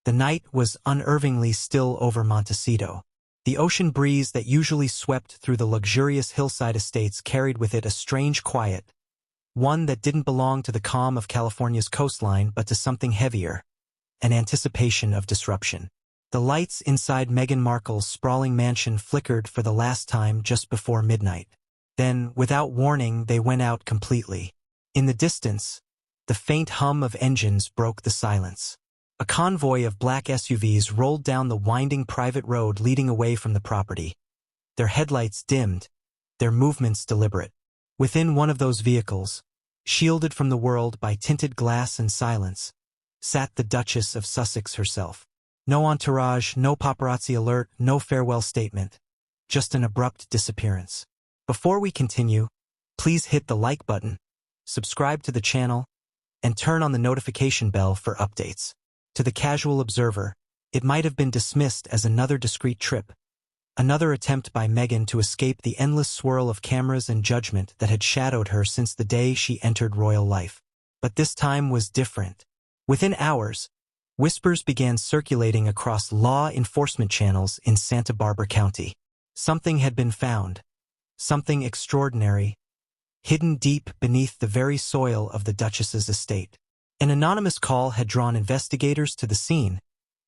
The night was unnervingly still over Montecito. The ocean breeze that usually swept through the luxurious hillside estates carried with it a strange quiet, one that didn't belong to the calm of California's coastline but to something heavier, an anticipation of disruption. The lights inside Meghan Markle's sprawling mansion flickered for the last time just before midnight. Then, without warning, they went out completely. In the distance, the faint hum of engines broke the silence. A convoy of black SUVs rolled down the winding private road leading away from the property. Their headlights dimmed, their movements deliberate. Within one of those vehicles, shielded from the world by tinted glass and silence, sat the Duchess of Sussex herself. No entourage, no paparazzi alert, no farewell statement. Just an abrupt disappearance. Before we continue, please hit the like button, subscribe to the channel, and turn on the notification bell for updates. To the casual observer, it might have been dismissed as another discreet trip, another attempt by Meghan to escape the endless swirl of cameras and judgment that had shadowed her since the day she entered royal life. But this time was different. Within hours, whispers began circulating across law enforcement channels in Santa Barbara County. Something had been found, something extraordinary, hidden deep beneath the very soil of the Duchess's estate. An anonymous call had drawn investigators to the scene,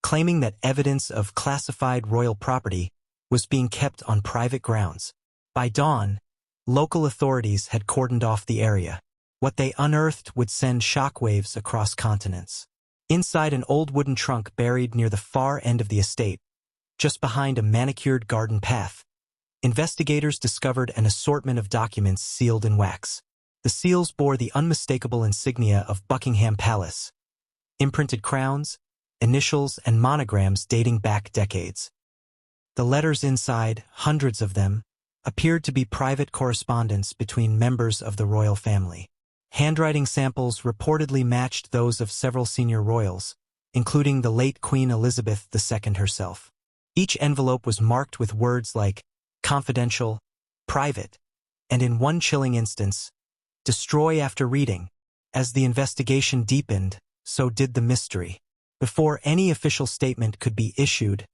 claiming that evidence of classified royal property was being kept on private grounds. By dawn, local authorities had cordoned off the area. What they unearthed would send shockwaves across continents. Inside an old wooden trunk buried near the far end of the estate, just behind a manicured garden path, investigators discovered an assortment of documents sealed in wax. The seals bore the unmistakable insignia of Buckingham Palace, imprinted crowns, initials, and monograms dating back decades. The letters inside, hundreds of them, appeared to be private correspondence between members of the royal family. Handwriting samples reportedly matched those of several senior royals, including the late Queen Elizabeth II herself. Each envelope was marked with words like confidential, private, and in one chilling instance, destroy after reading. As the investigation deepened, so did the mystery. Before any official statement could be issued,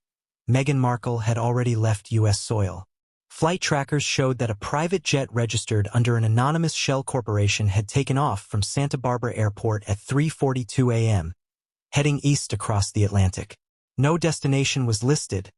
Meghan Markle had already left U.S. soil. Flight trackers showed that a private jet registered under an anonymous shell corporation had taken off from Santa Barbara Airport at 3:42 a.m., heading east across the Atlantic. No destination was listed,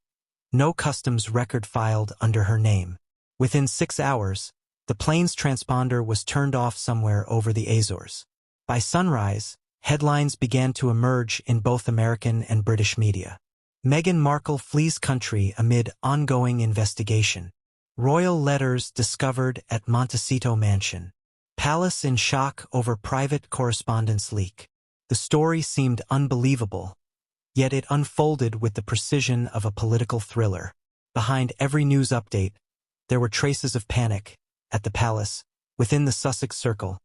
no customs record filed under her name. Within 6 hours, the plane's transponder was turned off somewhere over the Azores. By sunrise, headlines began to emerge in both American and British media. Meghan Markle flees country amid ongoing investigation. Royal letters discovered at Montecito mansion. Palace in shock over private correspondence leak. The story seemed unbelievable, yet it unfolded with the precision of a political thriller. Behind every news update, there were traces of panic, at the palace, within the Sussex circle,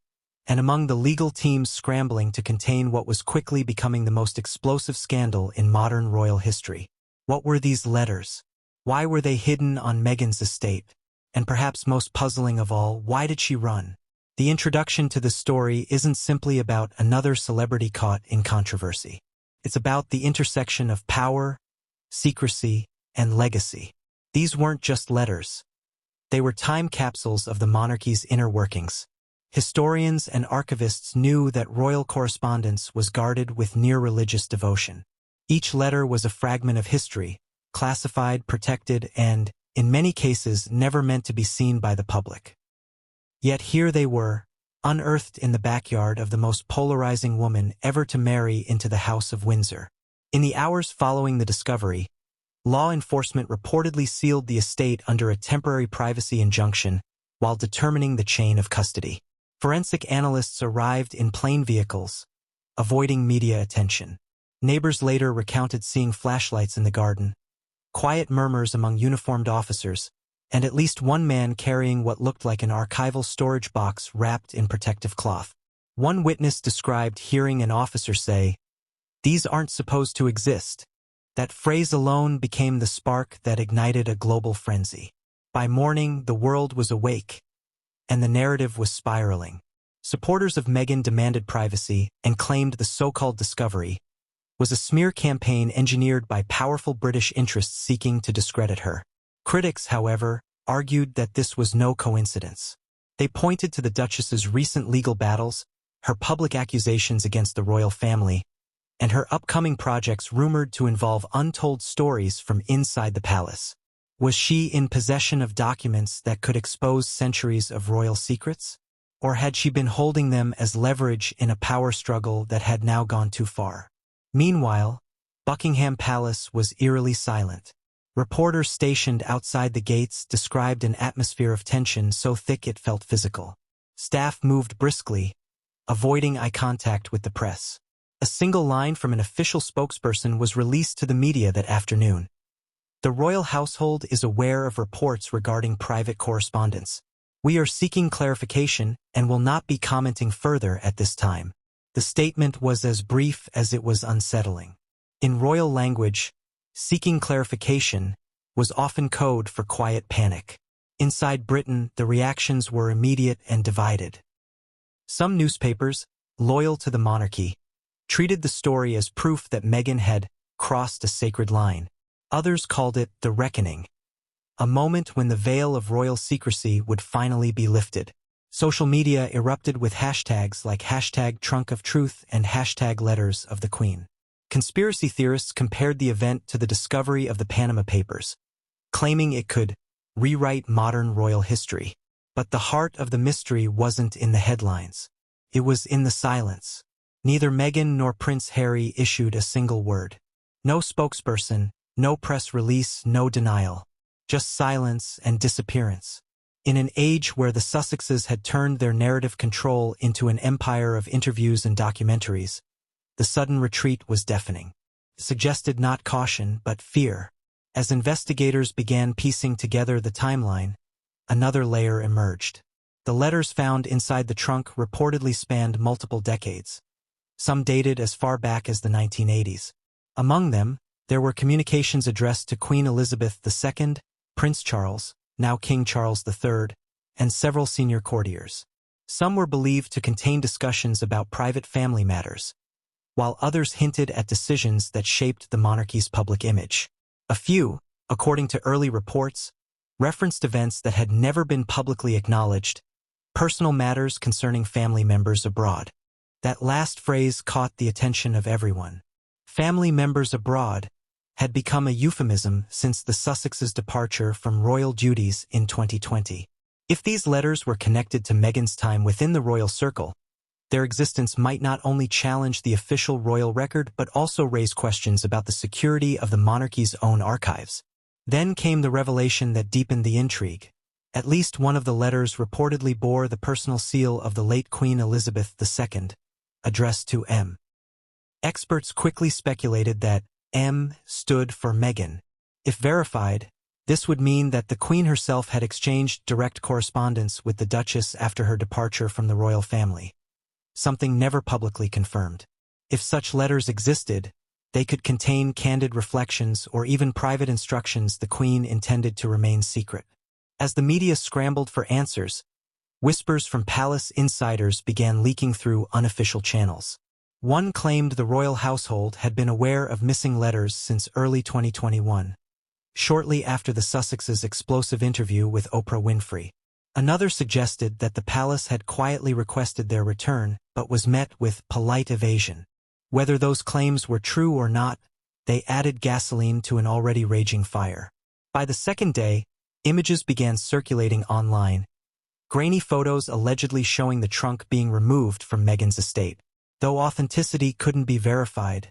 and among the legal teams scrambling to contain what was quickly becoming the most explosive scandal in modern royal history. What were these letters? Why were they hidden on Meghan's estate? And perhaps most puzzling of all, why did she run? The introduction to the story isn't simply about another celebrity caught in controversy. It's about the intersection of power, secrecy, and legacy. These weren't just letters. They were time capsules of the monarchy's inner workings. Historians and archivists knew that royal correspondence was guarded with near-religious devotion. Each letter was a fragment of history, classified, protected, and, in many cases, never meant to be seen by the public. Yet here they were, unearthed in the backyard of the most polarizing woman ever to marry into the House of Windsor. In the hours following the discovery, law enforcement reportedly sealed the estate under a temporary privacy injunction while determining the chain of custody. Forensic analysts arrived in plane vehicles, avoiding media attention. Neighbors later recounted seeing flashlights in the garden, quiet murmurs among uniformed officers, and at least one man carrying what looked like an archival storage box wrapped in protective cloth. One witness described hearing an officer say, "These aren't supposed to exist." That phrase alone became the spark that ignited a global frenzy. By morning, the world was awake, and the narrative was spiraling. Supporters of Meghan demanded privacy and claimed the so-called discovery, was a smear campaign engineered by powerful British interests seeking to discredit her. Critics, however, argued that this was no coincidence. They pointed to the Duchess's recent legal battles, her public accusations against the royal family, and her upcoming projects rumored to involve untold stories from inside the palace. Was she in possession of documents that could expose centuries of royal secrets? Or had she been holding them as leverage in a power struggle that had now gone too far? Meanwhile, Buckingham Palace was eerily silent. Reporters stationed outside the gates described an atmosphere of tension so thick it felt physical. Staff moved briskly, avoiding eye contact with the press. A single line from an official spokesperson was released to the media that afternoon. The royal household is aware of reports regarding private correspondence. We are seeking clarification and will not be commenting further at this time. The statement was as brief as it was unsettling. In royal language, seeking clarification was often code for quiet panic. Inside Britain, the reactions were immediate and divided. Some newspapers, loyal to the monarchy, treated the story as proof that Meghan had crossed a sacred line. Others called it the reckoning, a moment when the veil of royal secrecy would finally be lifted. Social media erupted with hashtags like #TrunkOfTruth and #Letters of the Queen. Conspiracy theorists compared the event to the discovery of the Panama Papers, claiming it could rewrite modern royal history. But the heart of the mystery wasn't in the headlines. It was in the silence. Neither Meghan nor Prince Harry issued a single word. No spokesperson, no press release, no denial. Just silence and disappearance. In an age where the Sussexes had turned their narrative control into an empire of interviews and documentaries, the sudden retreat was deafening. It suggested not caution, but fear. As investigators began piecing together the timeline, another layer emerged. The letters found inside the trunk reportedly spanned multiple decades. Some dated as far back as the 1980s. Among them, there were communications addressed to Queen Elizabeth II, Prince Charles, now King Charles III, and several senior courtiers. Some were believed to contain discussions about private family matters, while others hinted at decisions that shaped the monarchy's public image. A few, according to early reports, referenced events that had never been publicly acknowledged, personal matters concerning family members abroad. That last phrase caught the attention of everyone. Family members abroad had become a euphemism since the Sussexes' departure from royal duties in 2020. If these letters were connected to Meghan's time within the royal circle, their existence might not only challenge the official royal record but also raise questions about the security of the monarchy's own archives. Then came the revelation that deepened the intrigue. At least one of the letters reportedly bore the personal seal of the late Queen Elizabeth II, addressed to M. Experts quickly speculated that M stood for Meghan. If verified, this would mean that the Queen herself had exchanged direct correspondence with the Duchess after her departure from the royal family, something never publicly confirmed. If such letters existed, they could contain candid reflections or even private instructions the Queen intended to remain secret. As the media scrambled for answers, whispers from palace insiders began leaking through unofficial channels. One claimed the royal household had been aware of missing letters since early 2021, shortly after the Sussexes' explosive interview with Oprah Winfrey. Another suggested that the palace had quietly requested their return, but was met with polite evasion. Whether those claims were true or not, they added gasoline to an already raging fire. By the second day, images began circulating online, grainy photos allegedly showing the trunk being removed from Meghan's estate. Though authenticity couldn't be verified,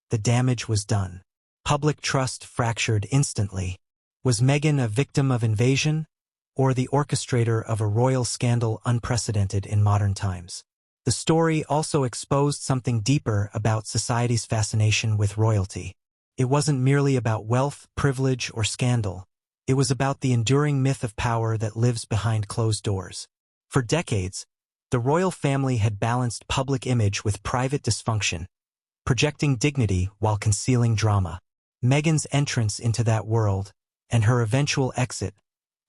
the damage was done. Public trust fractured instantly. Was Meghan a victim of invasion, or the orchestrator of a royal scandal unprecedented in modern times? The story also exposed something deeper about society's fascination with royalty. It wasn't merely about wealth, privilege, or scandal. It was about the enduring myth of power that lives behind closed doors. For decades, the royal family had balanced public image with private dysfunction, projecting dignity while concealing drama. Meghan's entrance into that world, and her eventual exit,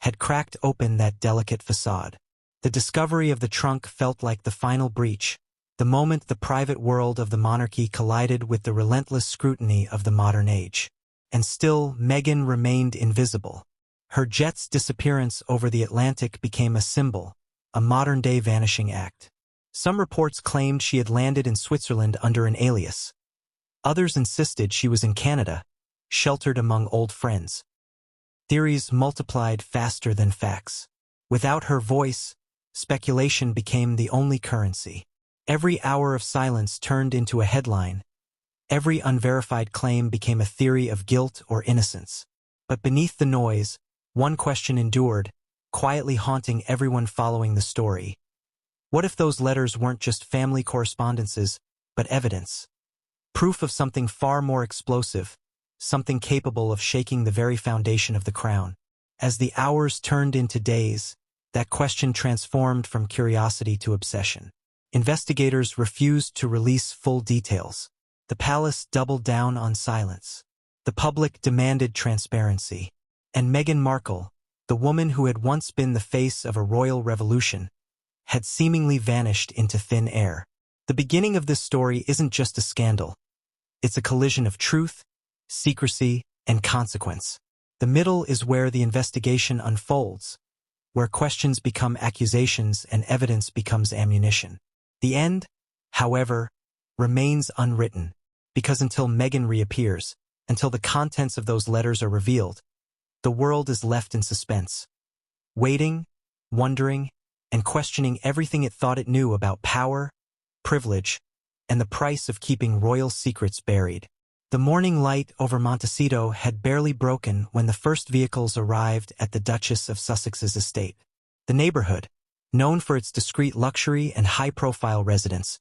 had cracked open that delicate facade. The discovery of the trunk felt like the final breach, the moment the private world of the monarchy collided with the relentless scrutiny of the modern age. And still, Meghan remained invisible. Her jet's disappearance over the Atlantic became a symbol, a modern-day vanishing act. Some reports claimed she had landed in Switzerland under an alias. Others insisted she was in Canada, sheltered among old friends. Theories multiplied faster than facts. Without her voice, speculation became the only currency. Every hour of silence turned into a headline. Every unverified claim became a theory of guilt or innocence. But beneath the noise, one question endured, quietly haunting everyone following the story. What if those letters weren't just family correspondences, but evidence? Proof of something far more explosive, something capable of shaking the very foundation of the crown. As the hours turned into days, that question transformed from curiosity to obsession. Investigators refused to release full details. The palace doubled down on silence. The public demanded transparency. And Meghan Markle, the woman who had once been the face of a royal revolution, had seemingly vanished into thin air. The beginning of this story isn't just a scandal. It's a collision of truth, secrecy, and consequence. The middle is where the investigation unfolds, where questions become accusations and evidence becomes ammunition. The end, however, remains unwritten, because until Meghan reappears, until the contents of those letters are revealed, the world is left in suspense, waiting, wondering, and questioning everything it thought it knew about power, privilege, and the price of keeping royal secrets buried. The morning light over Montecito had barely broken when the first vehicles arrived at the Duchess of Sussex's estate. The neighborhood, known for its discreet luxury and high-profile residence,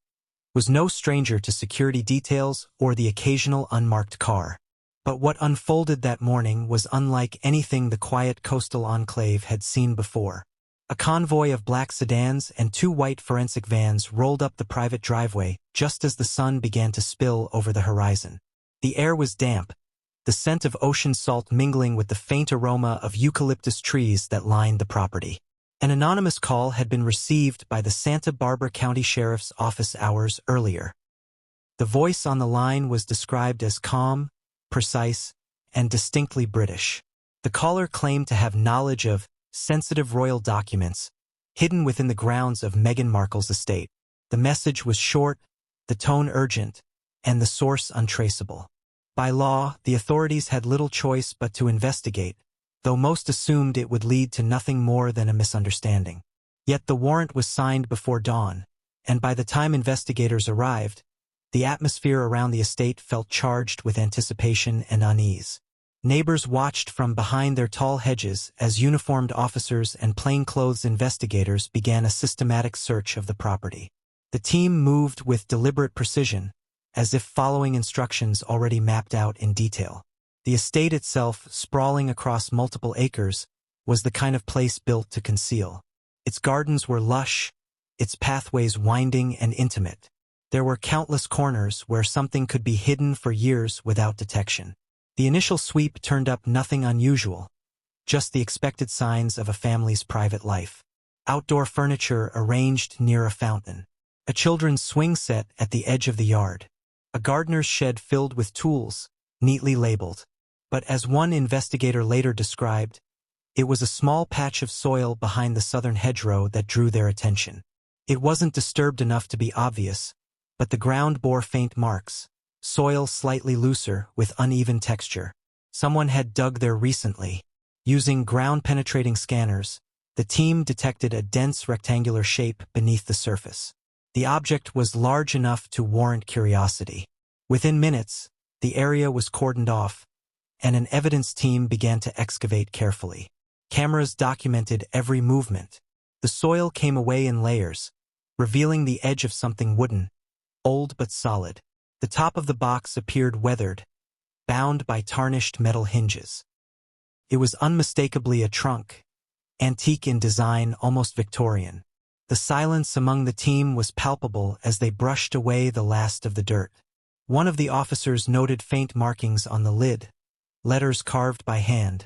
was no stranger to security details or the occasional unmarked car. But what unfolded that morning was unlike anything the quiet coastal enclave had seen before. A convoy of black sedans and two white forensic vans rolled up the private driveway just as the sun began to spill over the horizon. The air was damp, the scent of ocean salt mingling with the faint aroma of eucalyptus trees that lined the property. An anonymous call had been received by the Santa Barbara County Sheriff's Office hours earlier. The voice on the line was described as calm, precise, and distinctly British. The caller claimed to have knowledge of sensitive royal documents hidden within the grounds of Meghan Markle's estate. The message was short, the tone urgent, and the source untraceable. By law, the authorities had little choice but to investigate, though most assumed it would lead to nothing more than a misunderstanding. Yet the warrant was signed before dawn, and by the time investigators arrived, the atmosphere around the estate felt charged with anticipation and unease. Neighbors watched from behind their tall hedges as uniformed officers and plainclothes investigators began a systematic search of the property. The team moved with deliberate precision, as if following instructions already mapped out in detail. The estate itself, sprawling across multiple acres, was the kind of place built to conceal. Its gardens were lush, its pathways winding and intimate. There were countless corners where something could be hidden for years without detection. The initial sweep turned up nothing unusual, just the expected signs of a family's private life. Outdoor furniture arranged near a fountain. A children's swing set at the edge of the yard. A gardener's shed filled with tools, neatly labeled. But as one investigator later described, it was a small patch of soil behind the southern hedgerow that drew their attention. It wasn't disturbed enough to be obvious, but the ground bore faint marks, soil slightly looser with uneven texture. Someone had dug there recently. Using ground-penetrating scanners, the team detected a dense rectangular shape beneath the surface. The object was large enough to warrant curiosity. Within minutes, the area was cordoned off, and an evidence team began to excavate carefully. Cameras documented every movement. The soil came away in layers, revealing the edge of something wooden, old but solid. The top of the box appeared weathered, bound by tarnished metal hinges. It was unmistakably a trunk, antique in design, almost Victorian. The silence among the team was palpable as they brushed away the last of the dirt. One of the officers noted faint markings on the lid, letters carved by hand,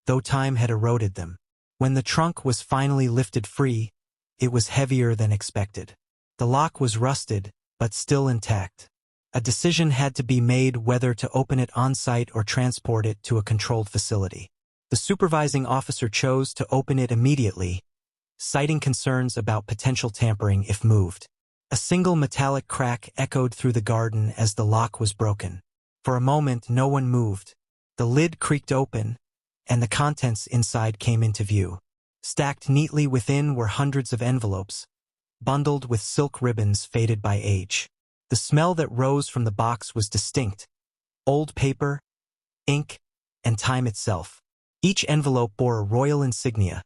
though time had eroded them. When the trunk was finally lifted free, it was heavier than expected. The lock was rusted, but still intact. A decision had to be made whether to open it on-site or transport it to a controlled facility. The supervising officer chose to open it immediately, citing concerns about potential tampering if moved. A single metallic crack echoed through the garden as the lock was broken. For a moment, no one moved. The lid creaked open, and the contents inside came into view. Stacked neatly within were hundreds of envelopes, bundled with silk ribbons faded by age. The smell that rose from the box was distinct: old paper, ink, and time itself. Each envelope bore a royal insignia: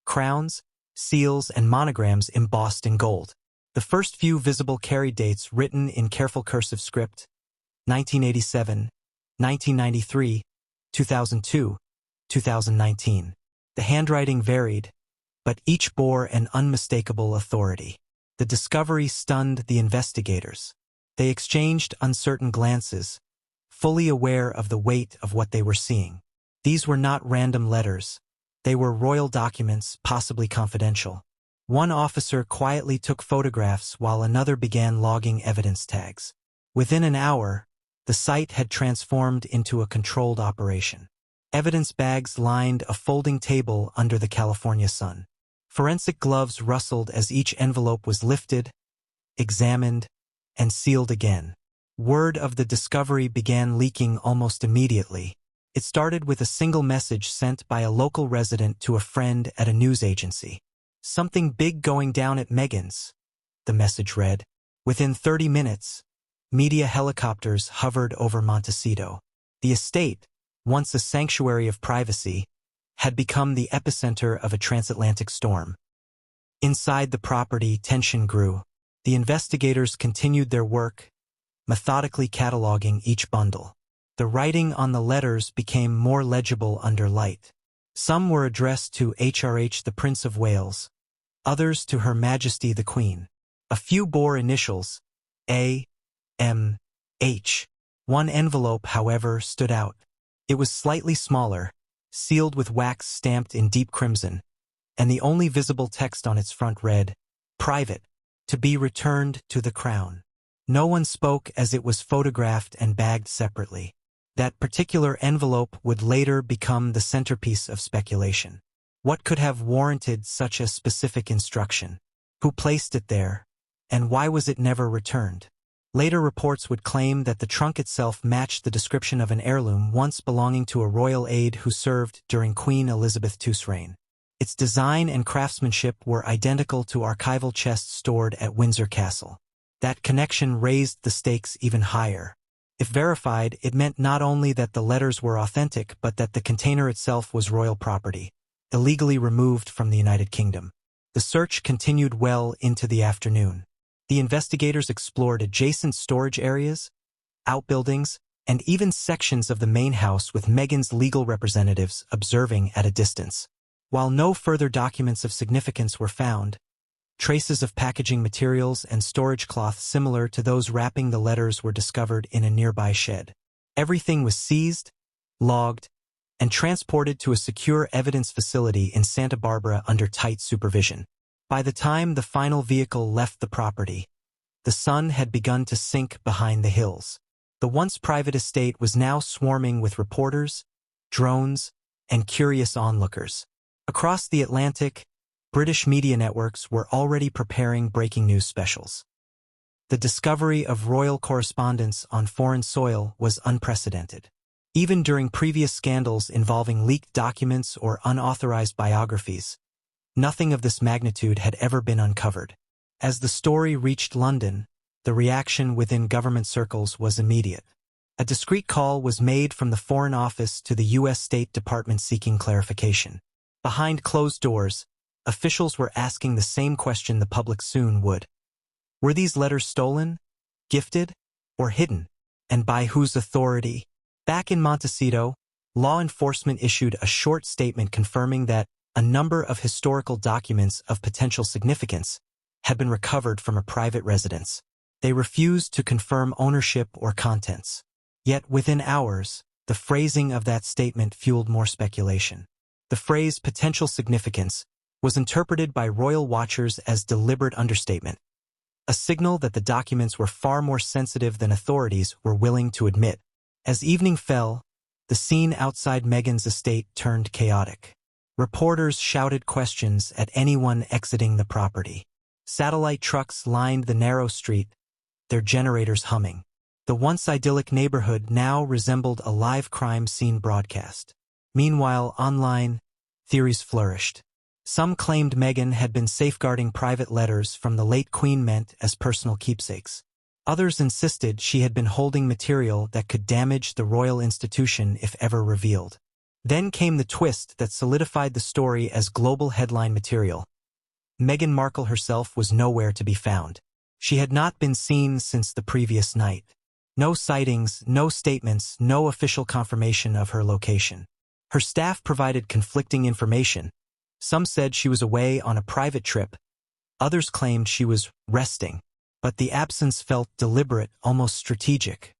crowns, seals, and monograms embossed in gold. The first few visible carried dates written in careful cursive script: 1987, 1993, 2002, 2019. The handwriting varied, but each bore an unmistakable authority. The discovery stunned the investigators. They exchanged uncertain glances, fully aware of the weight of what they were seeing. These were not random letters. They were royal documents, possibly confidential. One officer quietly took photographs while another began logging evidence tags. Within an hour, the site had transformed into a controlled operation. Evidence bags lined a folding table under the California sun. Forensic gloves rustled as each envelope was lifted, examined, and sealed again. Word of the discovery began leaking almost immediately. It started with a single message sent by a local resident to a friend at a news agency. "Something big going down at Meghan's," the message read. Within 30 minutes, media helicopters hovered over Montecito. The estate, once a sanctuary of privacy, had become the epicenter of a transatlantic storm. Inside the property, tension grew. The investigators continued their work, methodically cataloging each bundle. The writing on the letters became more legible under light. Some were addressed to HRH the Prince of Wales, others to Her Majesty the Queen. A few bore initials: A, M, H. One envelope, however, stood out. It was slightly smaller, sealed with wax stamped in deep crimson, and the only visible text on its front read, "Private, to be returned to the Crown." No one spoke as it was photographed and bagged separately. That particular envelope would later become the centerpiece of speculation. What could have warranted such a specific instruction? Who placed it there? And why was it never returned? Later reports would claim that the trunk itself matched the description of an heirloom once belonging to a royal aide who served during Queen Elizabeth II's reign. Its design and craftsmanship were identical to archival chests stored at Windsor Castle. That connection raised the stakes even higher. If verified, it meant not only that the letters were authentic, but that the container itself was royal property, illegally removed from the United Kingdom. The search continued well into the afternoon. The investigators explored adjacent storage areas, outbuildings, and even sections of the main house, with Meghan's legal representatives observing at a distance. While no further documents of significance were found, traces of packaging materials and storage cloth similar to those wrapping the letters were discovered in a nearby shed. Everything was seized, logged, and transported to a secure evidence facility in Santa Barbara under tight supervision. By the time the final vehicle left the property, the sun had begun to sink behind the hills. The once private estate was now swarming with reporters, drones, and curious onlookers. Across the Atlantic, British media networks were already preparing breaking news specials. The discovery of royal correspondence on foreign soil was unprecedented. Even during previous scandals involving leaked documents or unauthorized biographies, nothing of this magnitude had ever been uncovered. As the story reached London, the reaction within government circles was immediate. A discreet call was made from the Foreign Office to the U.S. State Department seeking clarification. Behind closed doors, officials were asking the same question the public soon would. Were these letters stolen, gifted, or hidden? And by whose authority? Back in Montecito, law enforcement issued a short statement confirming that a number of historical documents of potential significance had been recovered from a private residence. They refused to confirm ownership or contents. Yet within hours, the phrasing of that statement fueled more speculation. The phrase "potential significance" was interpreted by royal watchers as deliberate understatement, a signal that the documents were far more sensitive than authorities were willing to admit. As evening fell, the scene outside Meghan's estate turned chaotic. Reporters shouted questions at anyone exiting the property. Satellite trucks lined the narrow street, their generators humming. The once idyllic neighborhood now resembled a live crime scene broadcast. Meanwhile, online, theories flourished. Some claimed Meghan had been safeguarding private letters from the late Queen meant as personal keepsakes. Others insisted she had been holding material that could damage the royal institution if ever revealed. Then came the twist that solidified the story as global headline material. Meghan Markle herself was nowhere to be found. She had not been seen since the previous night. No sightings, no statements, no official confirmation of her location. Her staff provided conflicting information. Some said she was away on a private trip. Others claimed she was resting. But the absence felt deliberate, almost strategic.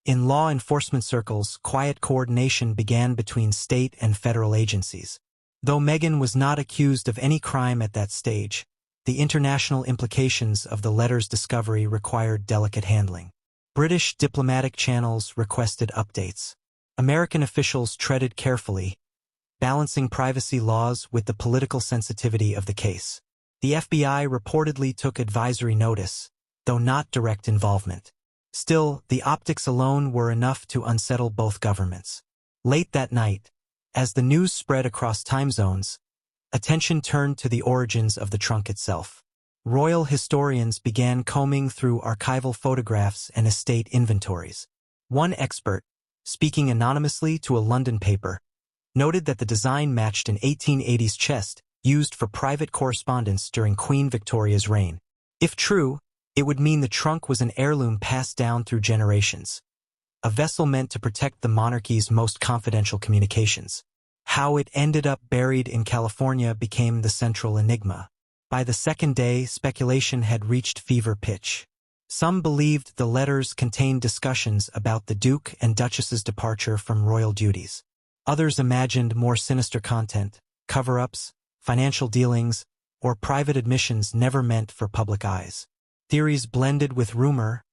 In law enforcement circles, quiet coordination began between state and federal agencies. Though Meghan was not accused of any crime at that stage, the international implications of the letter's discovery required delicate handling. British diplomatic channels requested updates. American officials treaded carefully, balancing privacy laws with the political sensitivity of the case. The FBI reportedly took advisory notice, though not direct involvement. Still, the optics alone were enough to unsettle both governments. Late that night, as the news spread across time zones, attention turned to the origins of the trunk itself. Royal historians began combing through archival photographs and estate inventories. One expert, speaking anonymously to a London paper, noted that the design matched an 1880s chest used for private correspondence during Queen Victoria's reign. If true, it would mean the trunk was an heirloom passed down through generations, a vessel meant to protect the monarchy's most confidential communications. How it ended up buried in California became the central enigma. By the second day, speculation had reached fever pitch. Some believed the letters contained discussions about the Duke and Duchess's departure from royal duties. Others imagined more sinister content, cover-ups, financial dealings, or private admissions never meant for public eyes. Theories blended with rumor,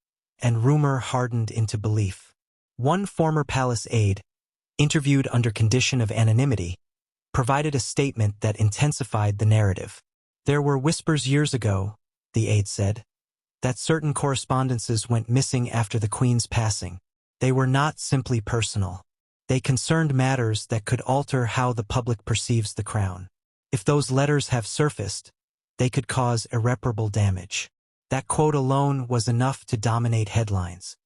and rumor hardened into belief. One former palace aide, interviewed under condition of anonymity, provided a statement that intensified the narrative. There were whispers years ago, the aide said, that certain correspondences went missing after the Queen's passing. They were not simply personal. They concerned matters that could alter how the public perceives the crown. If those letters have surfaced, they could cause irreparable damage. That quote alone was enough to dominate headlines.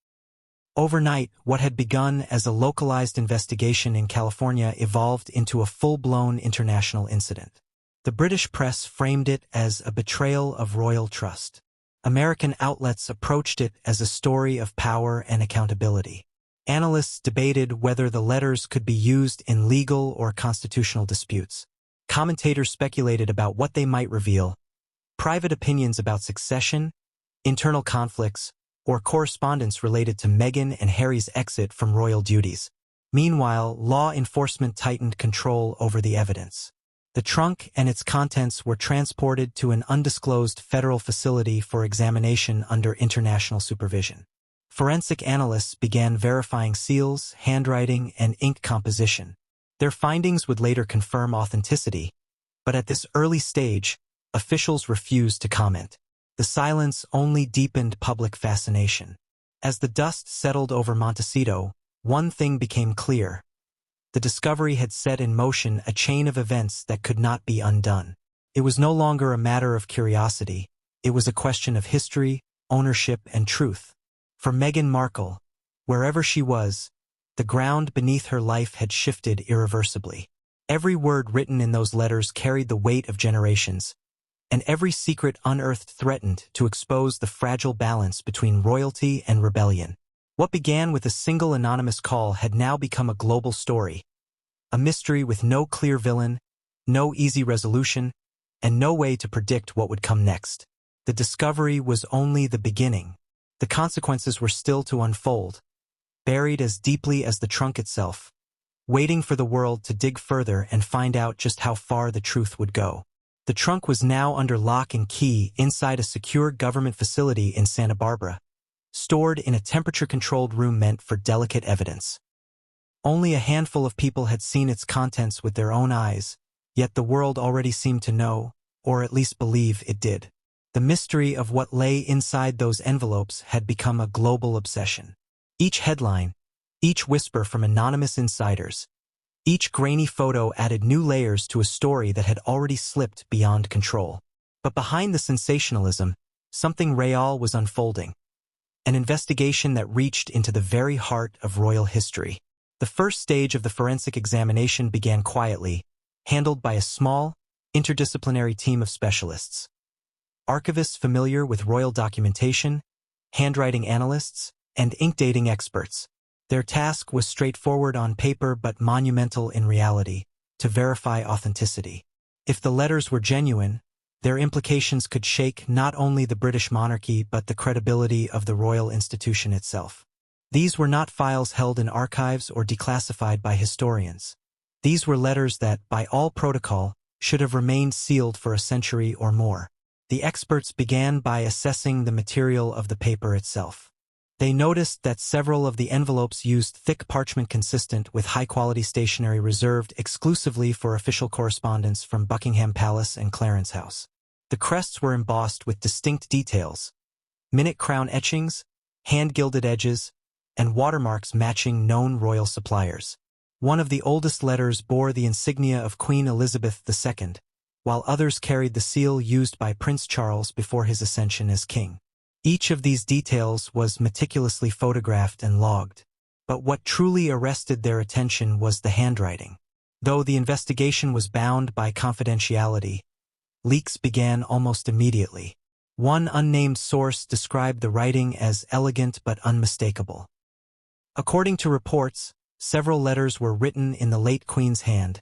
Overnight, what had begun as a localized investigation in California evolved into a full-blown international incident. The British press framed it as a betrayal of royal trust. American outlets approached it as a story of power and accountability. Analysts debated whether the letters could be used in legal or constitutional disputes. Commentators speculated about what they might reveal: private opinions about succession, internal conflicts, or correspondence related to Meghan and Harry's exit from royal duties. Meanwhile, law enforcement tightened control over the evidence. The trunk and its contents were transported to an undisclosed federal facility for examination under international supervision. Forensic analysts began verifying seals, handwriting, and ink composition. Their findings would later confirm authenticity, but at this early stage, officials refused to comment. The silence only deepened public fascination. As the dust settled over Montecito, one thing became clear. The discovery had set in motion a chain of events that could not be undone. It was no longer a matter of curiosity. It was a question of history, ownership, and truth. For Meghan Markle, wherever she was, the ground beneath her life had shifted irreversibly. Every word written in those letters carried the weight of generations, and every secret unearthed threatened to expose the fragile balance between royalty and rebellion. What began with a single anonymous call had now become a global story, a mystery with no clear villain, no easy resolution, and no way to predict what would come next. The discovery was only the beginning. The consequences were still to unfold, buried as deeply as the trunk itself, waiting for the world to dig further and find out just how far the truth would go. The trunk was now under lock and key inside a secure government facility in Santa Barbara, stored in a temperature-controlled room meant for delicate evidence. Only a handful of people had seen its contents with their own eyes, yet the world already seemed to know, or at least believe it did. The mystery of what lay inside those envelopes had become a global obsession. Each headline, each whisper from anonymous insiders, each grainy photo added new layers to a story that had already slipped beyond control. But behind the sensationalism, something real was unfolding. An investigation that reached into the very heart of royal history. The first stage of the forensic examination began quietly, handled by a small, interdisciplinary team of specialists. Archivists familiar with royal documentation, handwriting analysts, and ink dating experts. Their task was straightforward on paper but monumental in reality, to verify authenticity. If the letters were genuine, their implications could shake not only the British monarchy but the credibility of the royal institution itself. These were not files held in archives or declassified by historians. These were letters that, by all protocol, should have remained sealed for a century or more. The experts began by assessing the material of the paper itself. They noticed that several of the envelopes used thick parchment consistent with high-quality stationery reserved exclusively for official correspondence from Buckingham Palace and Clarence House. The crests were embossed with distinct details, minute crown etchings, hand-gilded edges, and watermarks matching known royal suppliers. One of the oldest letters bore the insignia of Queen Elizabeth II, while others carried the seal used by Prince Charles before his ascension as king. Each of these details was meticulously photographed and logged, but what truly arrested their attention was the handwriting. Though the investigation was bound by confidentiality, leaks began almost immediately. One unnamed source described the writing as elegant but unmistakable. According to reports, several letters were written in the late Queen's hand,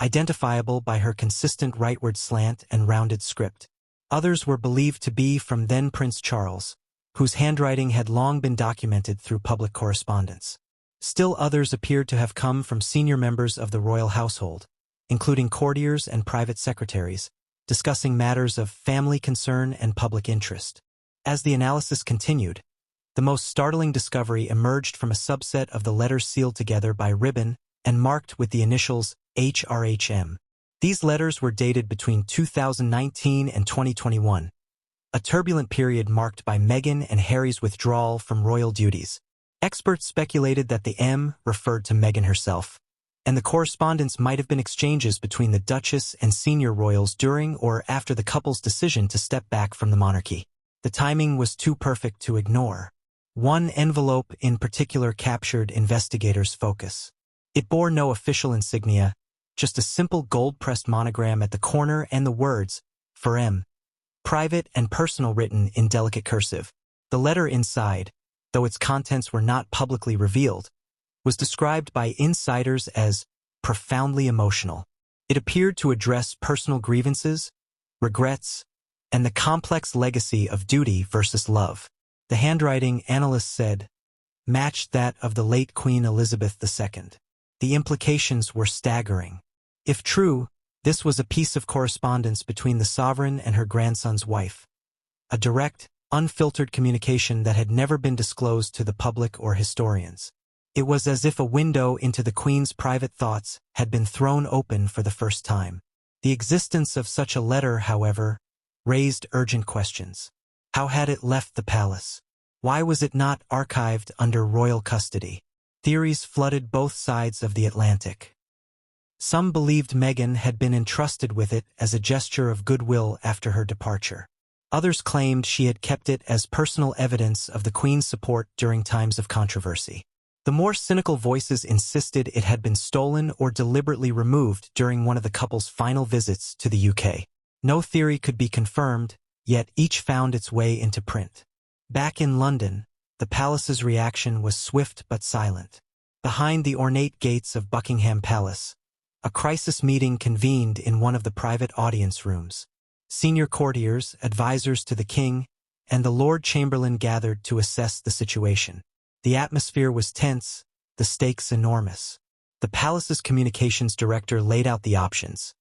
identifiable by her consistent rightward slant and rounded script. Others were believed to be from then Prince Charles, whose handwriting had long been documented through public correspondence. Still others appeared to have come from senior members of the royal household, including courtiers and private secretaries, discussing matters of family concern and public interest. As the analysis continued, the most startling discovery emerged from a subset of the letters sealed together by ribbon and marked with the initials HRHM. These letters were dated between 2019 and 2021, a turbulent period marked by Meghan and Harry's withdrawal from royal duties. Experts speculated that the M referred to Meghan herself, and the correspondence might have been exchanges between the Duchess and senior royals during or after the couple's decision to step back from the monarchy. The timing was too perfect to ignore. One envelope in particular captured investigators' focus. It bore no official insignia, just a simple gold-pressed monogram at the corner and the words, for M, private and personal, written in delicate cursive. The letter inside, though its contents were not publicly revealed, was described by insiders as profoundly emotional. It appeared to address personal grievances, regrets, and the complex legacy of duty versus love. The handwriting, analysts said, matched that of the late Queen Elizabeth II. The implications were staggering. If true, this was a piece of correspondence between the sovereign and her grandson's wife. A direct, unfiltered communication that had never been disclosed to the public or historians. It was as if a window into the Queen's private thoughts had been thrown open for the first time. The existence of such a letter, however, raised urgent questions. How had it left the palace? Why was it not archived under royal custody? Theories flooded both sides of the Atlantic. Some believed Meghan had been entrusted with it as a gesture of goodwill after her departure. Others claimed she had kept it as personal evidence of the Queen's support during times of controversy. The more cynical voices insisted it had been stolen or deliberately removed during one of the couple's final visits to the UK. No theory could be confirmed, yet each found its way into print. Back in London, the palace's reaction was swift but silent. Behind the ornate gates of Buckingham Palace, a crisis meeting convened in one of the private audience rooms. Senior courtiers, advisors to the king, and the Lord Chamberlain gathered to assess the situation. The atmosphere was tense, the stakes enormous. The palace's communications director laid out the options.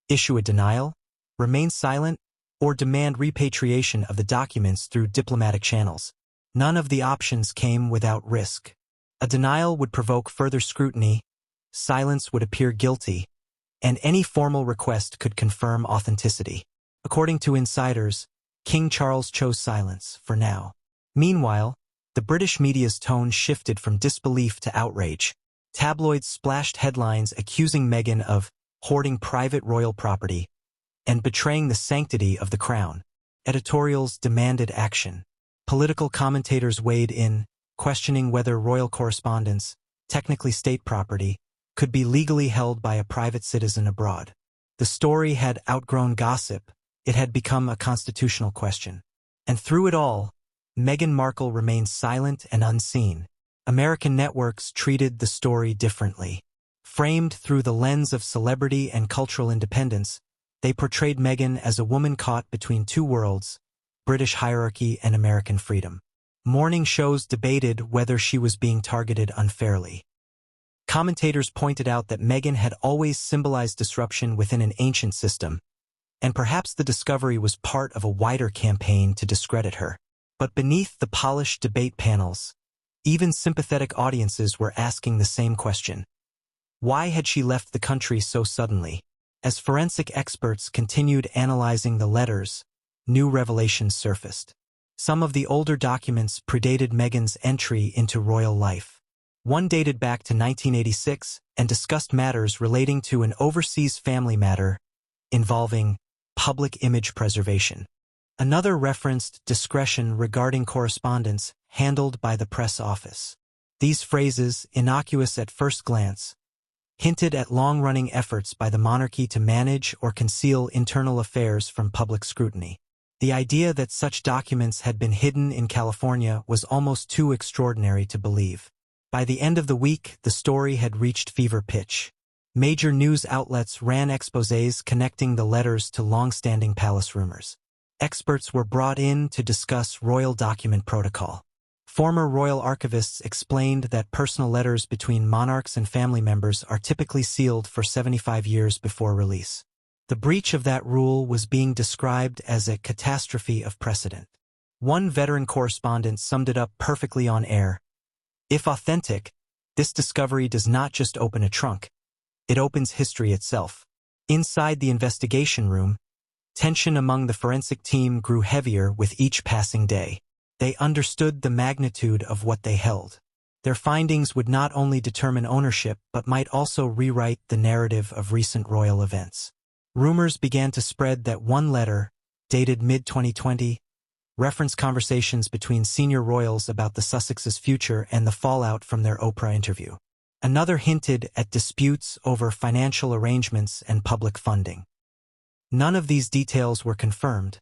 Issue a denial, remain silent, or demand repatriation of the documents through diplomatic channels. None of the options came without risk. A denial would provoke further scrutiny, silence would appear guilty, and any formal request could confirm authenticity. According to insiders, King Charles chose silence for now. Meanwhile, the British media's tone shifted from disbelief to outrage. Tabloids splashed headlines accusing Meghan of hoarding private royal property and betraying the sanctity of the crown. Editorials demanded action. Political commentators weighed in, questioning whether royal correspondence, technically state property, could be legally held by a private citizen abroad. The story had outgrown gossip. It had become a constitutional question. And through it all, Meghan Markle remained silent and unseen. American networks treated the story differently. Framed through the lens of celebrity and cultural independence, they portrayed Meghan as a woman caught between two worlds, British hierarchy and American freedom. Morning shows debated whether she was being targeted unfairly. Commentators pointed out that Meghan had always symbolized disruption within an ancient system, and perhaps the discovery was part of a wider campaign to discredit her. But beneath the polished debate panels, even sympathetic audiences were asking the same question. Why had she left the country so suddenly? As forensic experts continued analyzing the letters, new revelations surfaced. Some of the older documents predated Meghan's entry into royal life. One dated back to 1986 and discussed matters relating to an overseas family matter involving public image preservation. Another referenced discretion regarding correspondence handled by the press office. These phrases, innocuous at first glance, hinted at long-running efforts by the monarchy to manage or conceal internal affairs from public scrutiny. The idea that such documents had been hidden in California was almost too extraordinary to believe. By the end of the week, the story had reached fever pitch. Major news outlets ran exposés connecting the letters to long-standing palace rumors. Experts were brought in to discuss royal document protocol. Former royal archivists explained that personal letters between monarchs and family members are typically sealed for 75 years before release. The breach of that rule was being described as a catastrophe of precedent. One veteran correspondent summed it up perfectly on air. If authentic, this discovery does not just open a trunk, it opens history itself. Inside the investigation room, tension among the forensic team grew heavier with each passing day. They understood the magnitude of what they held. Their findings would not only determine ownership but might also rewrite the narrative of recent royal events. Rumors began to spread that one letter, dated mid-2020, referenced conversations between senior royals about the Sussexes' future and the fallout from their Oprah interview. Another hinted at disputes over financial arrangements and public funding. None of these details were confirmed,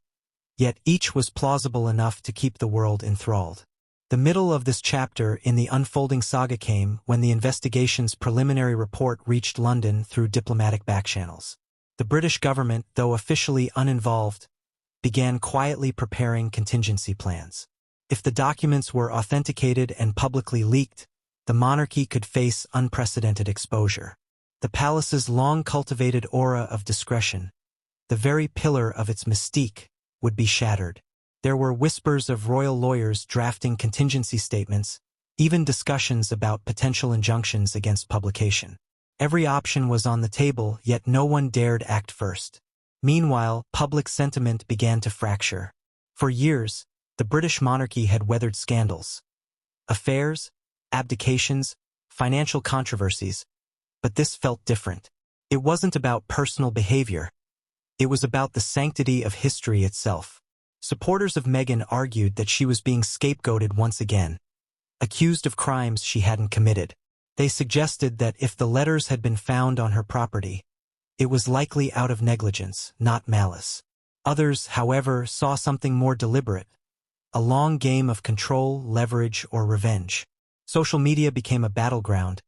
yet each was plausible enough to keep the world enthralled. The middle of this chapter in the unfolding saga came when the investigation's preliminary report reached London through diplomatic backchannels. The British government, though officially uninvolved, began quietly preparing contingency plans. If the documents were authenticated and publicly leaked, the monarchy could face unprecedented exposure. The palace's long-cultivated aura of discretion, the very pillar of its mystique, would be shattered. There were whispers of royal lawyers drafting contingency statements, even discussions about potential injunctions against publication. Every option was on the table, yet no one dared act first. Meanwhile, public sentiment began to fracture. For years, the British monarchy had weathered scandals, affairs, abdications, financial controversies, but this felt different. It wasn't about personal behavior. It was about the sanctity of history itself. Supporters of Meghan argued that she was being scapegoated once again, accused of crimes she hadn't committed. They suggested that if the letters had been found on her property, it was likely out of negligence, not malice. Others, however, saw something more deliberate, a long game of control, leverage, or revenge. Social media became a battleground,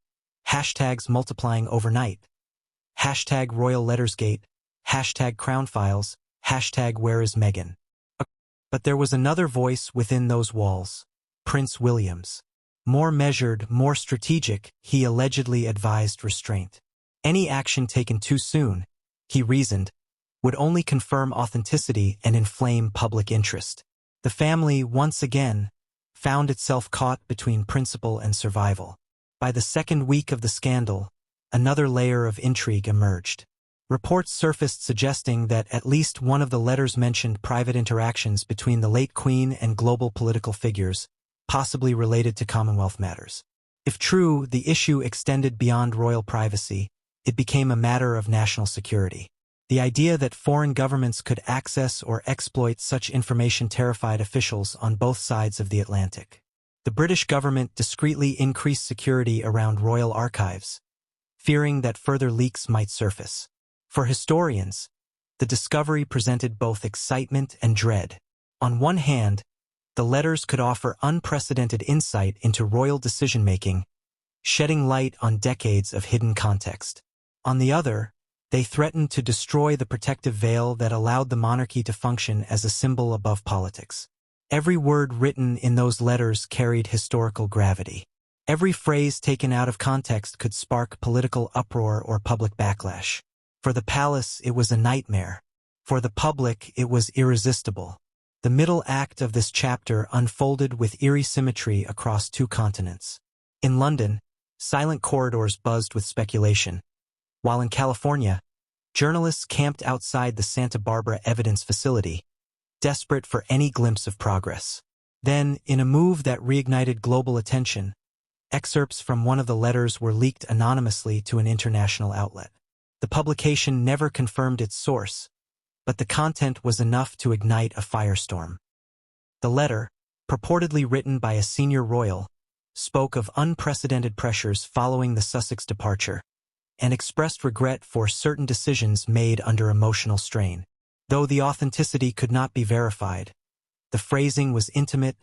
hashtags multiplying overnight. Hashtag Royal Lettersgate, hashtag Crown Files, hashtag Where is Meghan? But there was another voice within those walls, Prince William's. More measured, more strategic, he allegedly advised restraint. Any action taken too soon, he reasoned, would only confirm authenticity and inflame public interest. The family, once again, found itself caught between principle and survival. By the second week of the scandal, another layer of intrigue emerged. Reports surfaced suggesting that at least one of the letters mentioned private interactions between the late Queen and global political figures, possibly related to Commonwealth matters. If true, the issue extended beyond royal privacy. It became a matter of national security. The idea that foreign governments could access or exploit such information terrified officials on both sides of the Atlantic. The British government discreetly increased security around royal archives, fearing that further leaks might surface. For historians, the discovery presented both excitement and dread. On one hand, the letters could offer unprecedented insight into royal decision-making, shedding light on decades of hidden context. On the other, they threatened to destroy the protective veil that allowed the monarchy to function as a symbol above politics. Every word written in those letters carried historical gravity. Every phrase taken out of context could spark political uproar or public backlash. For the palace, it was a nightmare. For the public, it was irresistible. The middle act of this chapter unfolded with eerie symmetry across two continents. In London, silent corridors buzzed with speculation, while in California, journalists camped outside the Santa Barbara evidence facility, desperate for any glimpse of progress. Then, in a move that reignited global attention, excerpts from one of the letters were leaked anonymously to an international outlet. The publication never confirmed its source, but the content was enough to ignite a firestorm. The letter, purportedly written by a senior royal, spoke of unprecedented pressures following the Sussex departure, and expressed regret for certain decisions made under emotional strain. Though the authenticity could not be verified, the phrasing was intimate,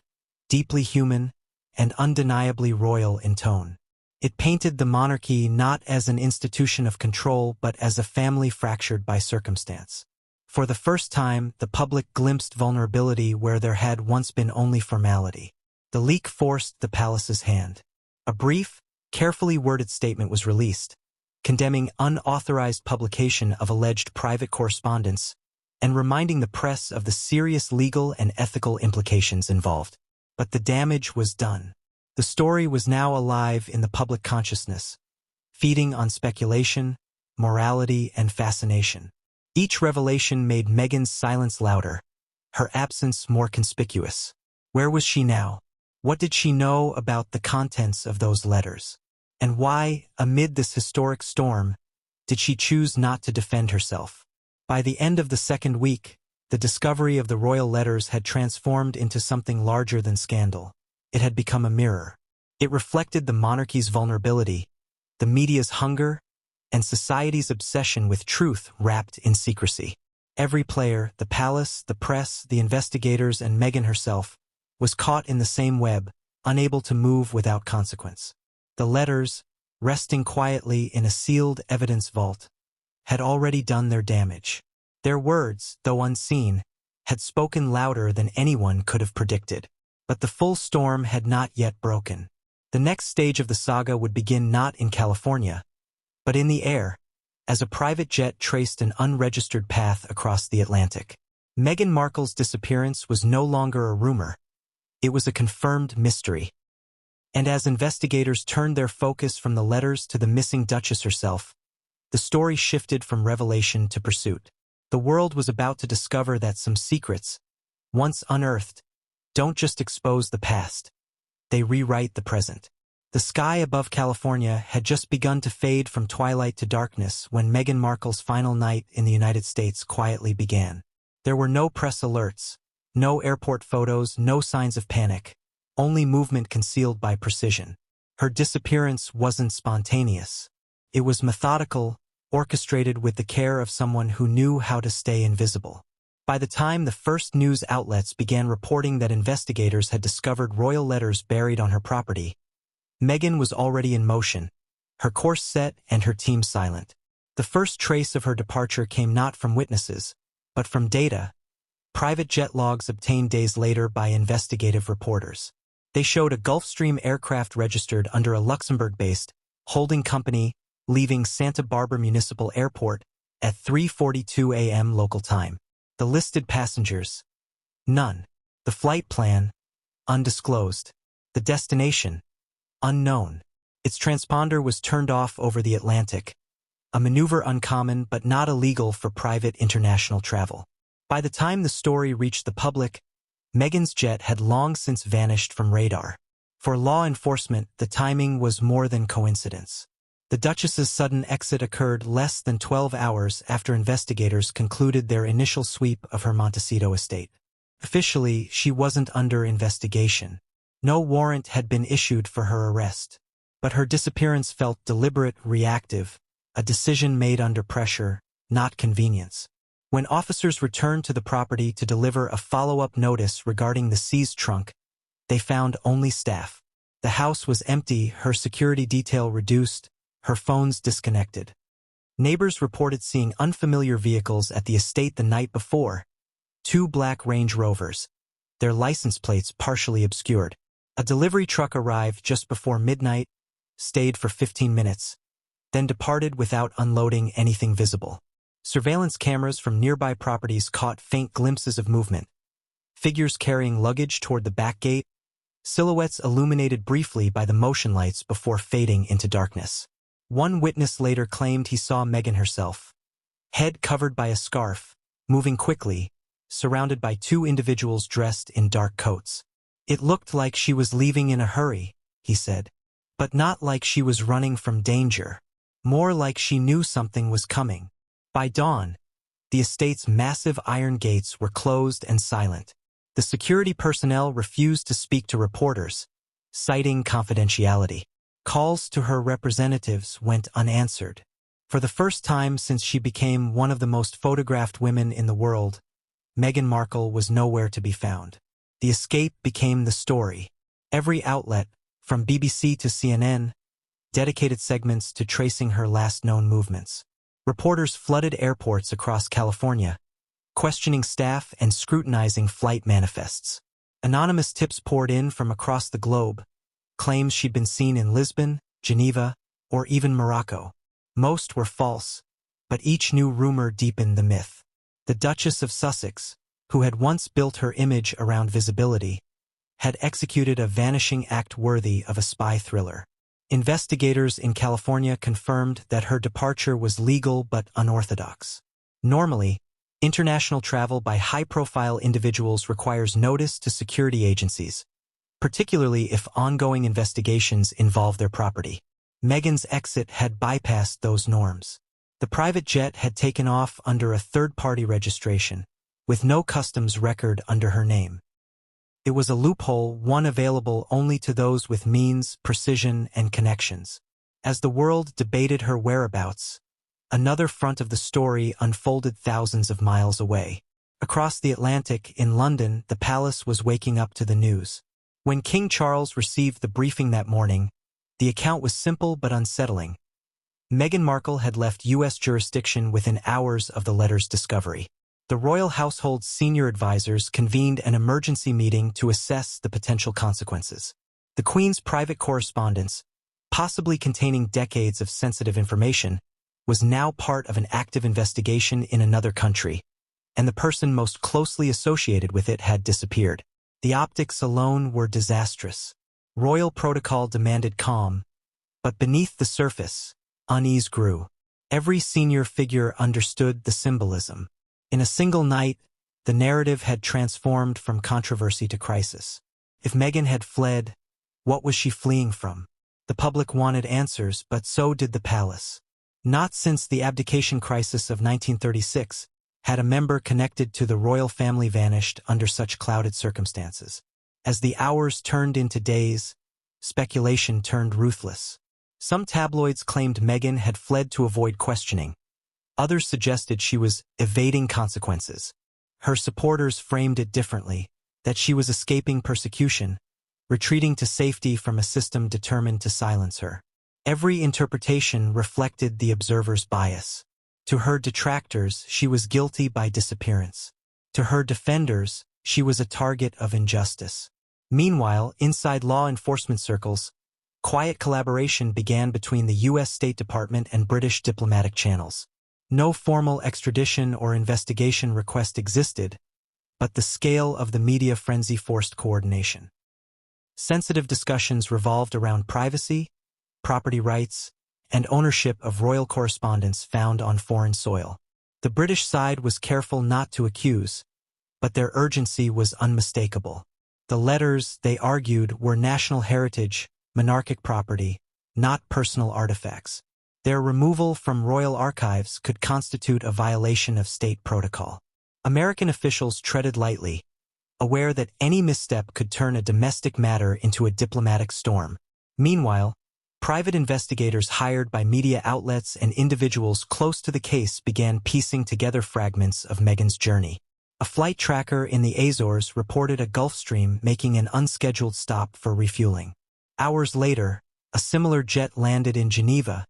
deeply human, and undeniably royal in tone. It painted the monarchy not as an institution of control but as a family fractured by circumstance. For the first time, the public glimpsed vulnerability where there had once been only formality. The leak forced the palace's hand. A brief, carefully worded statement was released, condemning unauthorized publication of alleged private correspondence and reminding the press of the serious legal and ethical implications involved. But the damage was done. The story was now alive in the public consciousness, feeding on speculation, morality, and fascination. Each revelation made Meghan's silence louder, her absence more conspicuous. Where was she now? What did she know about the contents of those letters? And why, amid this historic storm, did she choose not to defend herself? By the end of the second week, the discovery of the royal letters had transformed into something larger than scandal. It had become a mirror. It reflected the monarchy's vulnerability, the media's hunger, and society's obsession with truth wrapped in secrecy. Every player, the palace, the press, the investigators, and Meghan herself, was caught in the same web, unable to move without consequence. The letters, resting quietly in a sealed evidence vault, had already done their damage. Their words, though unseen, had spoken louder than anyone could have predicted. But the full storm had not yet broken. The next stage of the saga would begin not in California, but in the air, as a private jet traced an unregistered path across the Atlantic. Meghan Markle's disappearance was no longer a rumor. It was a confirmed mystery. And as investigators turned their focus from the letters to the missing Duchess herself, the story shifted from revelation to pursuit. The world was about to discover that some secrets, once unearthed, don't just expose the past. They rewrite the present. The sky above California had just begun to fade from twilight to darkness when Meghan Markle's final night in the United States quietly began. There were no press alerts, no airport photos, no signs of panic, only movement concealed by precision. Her disappearance wasn't spontaneous. It was methodical, orchestrated with the care of someone who knew how to stay invisible. By the time the first news outlets began reporting that investigators had discovered royal letters buried on her property, Meghan was already in motion, her course set and her team silent. The first trace of her departure came not from witnesses, but from data, private jet logs obtained days later by investigative reporters. They showed a Gulfstream aircraft registered under a Luxembourg-based holding company leaving Santa Barbara Municipal Airport at 3:42 a.m. local time. The listed passengers: none. The flight plan: undisclosed. The destination: unknown. Its transponder was turned off over the Atlantic, a maneuver uncommon but not illegal for private international travel. By the time the story reached the public, Meghan's jet had long since vanished from radar. For law enforcement, the timing was more than coincidence. The Duchess's sudden exit occurred less than 12 hours after investigators concluded their initial sweep of her Montecito estate. Officially, she wasn't under investigation. No warrant had been issued for her arrest. But her disappearance felt deliberate, reactive, a decision made under pressure, not convenience. When officers returned to the property to deliver a follow-up notice regarding the seized trunk, they found only staff. The house was empty, her security detail reduced, her phones disconnected. Neighbors reported seeing unfamiliar vehicles at the estate the night before: 2 black Range Rovers, their license plates partially obscured. A delivery truck arrived just before midnight, stayed for 15 minutes, then departed without unloading anything visible. Surveillance cameras from nearby properties caught faint glimpses of movement. Figures carrying luggage toward the back gate, silhouettes illuminated briefly by the motion lights before fading into darkness. One witness later claimed he saw Meghan herself, head covered by a scarf, moving quickly, surrounded by 2 individuals dressed in dark coats. It looked like she was leaving in a hurry, he said, but not like she was running from danger, more like she knew something was coming. By dawn, the estate's massive iron gates were closed and silent. The security personnel refused to speak to reporters, citing confidentiality. Calls to her representatives went unanswered. For the first time since she became one of the most photographed women in the world, Meghan Markle was nowhere to be found. The escape became the story. Every outlet, from BBC to CNN, dedicated segments to tracing her last known movements. Reporters flooded airports across California, questioning staff and scrutinizing flight manifests. Anonymous tips poured in from across the globe, claims she'd been seen in Lisbon, Geneva, or even Morocco. Most were false, but each new rumor deepened the myth. The Duchess of Sussex, who had once built her image around visibility, had executed a vanishing act worthy of a spy thriller. Investigators in California confirmed that her departure was legal but unorthodox. Normally, international travel by high-profile individuals requires notice to security agencies, particularly if ongoing investigations involve their property. Meghan's exit had bypassed those norms. The private jet had taken off under a third-party registration, with no customs record under her name. It was a loophole, one available only to those with means, precision, and connections. As the world debated her whereabouts, another front of the story unfolded thousands of miles away. Across the Atlantic, in London, the palace was waking up to the news. When King Charles received the briefing that morning, the account was simple but unsettling. Meghan Markle had left U.S. jurisdiction within hours of the letter's discovery. The royal household's senior advisors convened an emergency meeting to assess the potential consequences. The Queen's private correspondence, possibly containing decades of sensitive information, was now part of an active investigation in another country, and the person most closely associated with it had disappeared. The optics alone were disastrous. Royal protocol demanded calm, but beneath the surface, unease grew. Every senior figure understood the symbolism. In a single night, the narrative had transformed from controversy to crisis. If Meghan had fled, what was she fleeing from? The public wanted answers, but so did the palace. Not since the abdication crisis of 1936 had a member connected to the royal family vanished under such clouded circumstances. As the hours turned into days, speculation turned ruthless. Some tabloids claimed Meghan had fled to avoid questioning. Others suggested she was evading consequences. Her supporters framed it differently, that she was escaping persecution, retreating to safety from a system determined to silence her. Every interpretation reflected the observer's bias. To her detractors, she was guilty by disappearance. To her defenders, she was a target of injustice. Meanwhile, inside law enforcement circles, quiet collaboration began between the U.S. State Department and British diplomatic channels. No formal extradition or investigation request existed, but the scale of the media frenzy forced coordination. Sensitive discussions revolved around privacy, property rights, and ownership of royal correspondence found on foreign soil. The British side was careful not to accuse, but their urgency was unmistakable. The letters, they argued, were national heritage, monarchic property, not personal artifacts. Their removal from royal archives could constitute a violation of state protocol. American officials treaded lightly, aware that any misstep could turn a domestic matter into a diplomatic storm. Meanwhile, private investigators hired by media outlets and individuals close to the case began piecing together fragments of Meghan's journey. A flight tracker in the Azores reported a Gulf Stream making an unscheduled stop for refueling. Hours later, a similar jet landed in Geneva,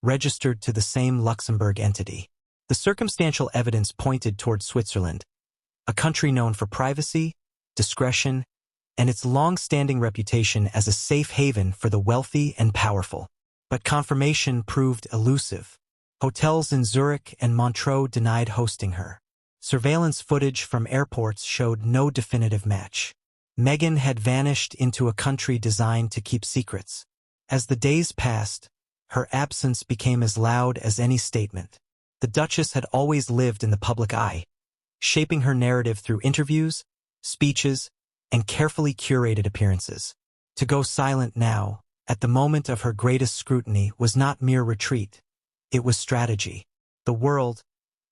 registered to the same Luxembourg entity. The circumstantial evidence pointed toward Switzerland, a country known for privacy, discretion, and its long-standing reputation as a safe haven for the wealthy and powerful. But confirmation proved elusive. Hotels in Zurich and Montreux denied hosting her. Surveillance footage from airports showed no definitive match. Meghan had vanished into a country designed to keep secrets. As the days passed, her absence became as loud as any statement. The Duchess had always lived in the public eye, shaping her narrative through interviews, speeches, and carefully curated appearances. To go silent now, at the moment of her greatest scrutiny, was not mere retreat. It was strategy. The world,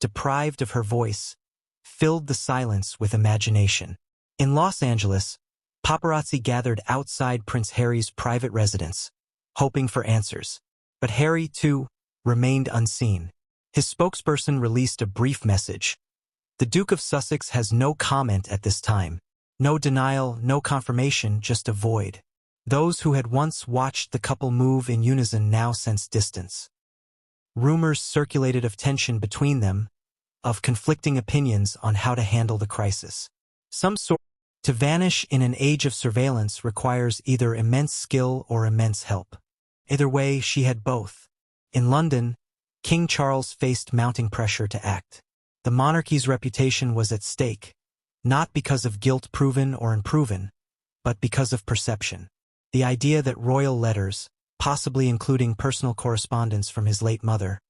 deprived of her voice, filled the silence with imagination. In Los Angeles, paparazzi gathered outside Prince Harry's private residence, hoping for answers. But Harry, too, remained unseen. His spokesperson released a brief message. The Duke of Sussex has no comment at this time. No denial, no confirmation, just a void. Those who had once watched the couple move in unison now sensed distance. Rumors circulated of tension between them, of conflicting opinions on how to handle the crisis. To vanish in an age of surveillance requires either immense skill or immense help. Either way, she had both. In London, King Charles faced mounting pressure to act. The monarchy's reputation was at stake, not because of guilt proven or unproven, but because of perception. The idea that royal letters, possibly including personal correspondence from his late mother,